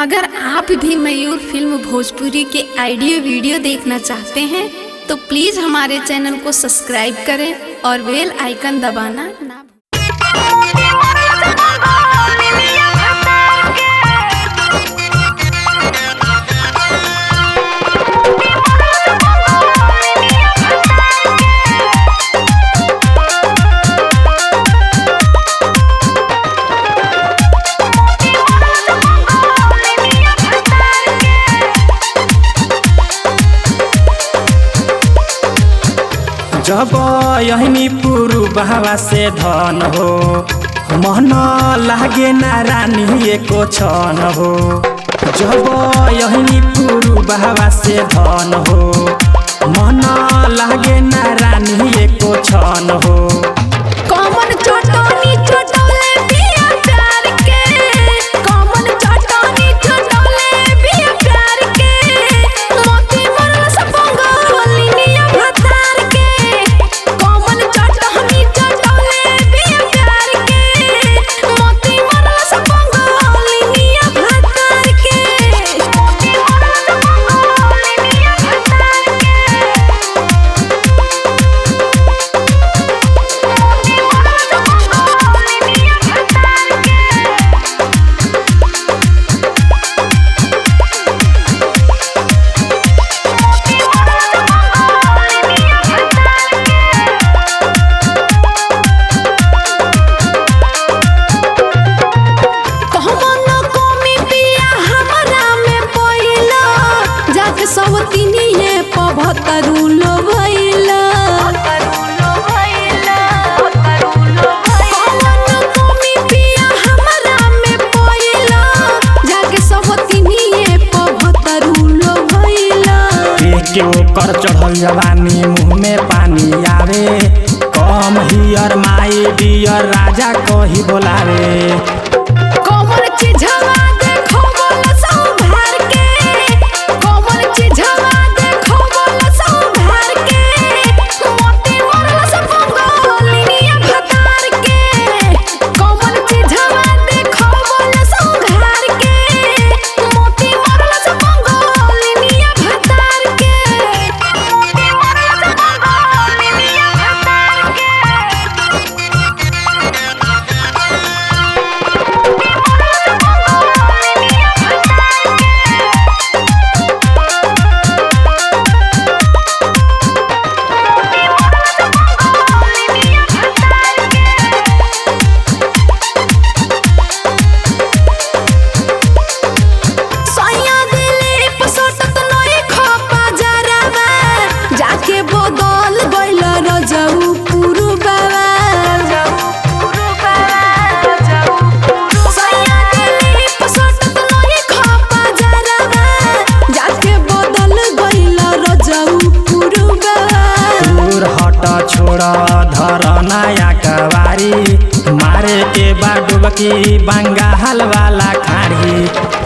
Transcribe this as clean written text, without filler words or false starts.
अगर आप भी मयूर फिल्म भोजपुरी के ऑडियो वीडियो देखना चाहते हैं तो प्लीज़ हमारे चैनल को सब्सक्राइब करें और बेल आइकन दबाना ना जब यही पूर्वहवा से धन हो मन लागे ना रानी एको क्षण हो। जब यही पूर्वहवा से धन हो मन लागे ना रानी एको क्षण हो। कॉमन चटनी चटोले बिया प्यार के, कॉमन चटनी चटोले बिया प्यार के, मोती मरल सपंगा लिनिया भतार के, कॉमन चटनी चटोले बिया प्यार के, मोती मरल सपंगा लिनिया भतार के, मोती मरल सपंगा लिनिया भतार के। सवतिनिये पभतरुलो भइला कमी पिया हमरा में पइला जाके सवतिनिये पभतरुलो भइला। के ओकर चढ़ल जवानी मुँह में पानी आवे कम हियर माई डियर राजा कही बोलावे। कमर चिझवा देखो बोल संभार के, कमर चिझवा देखो बोल संभार के, मोती मरल सपंगा लिनिया भतार के, कमर चिझवा देखो बोल संभार के, मोती मरल सपंगा लिनिया भतार के, मोती मरल सपंगा लिनिया भतार के। जाके बदल गइल रजऊ पुरुबावा, सैया दिली पसटत नई खपा जरावा, जाके बदल गइल रजऊ पुरुबावा। दूर हट छोड़ धर नया कवारी मारे के बा डुबकी बंगाल वाला खाड़ी।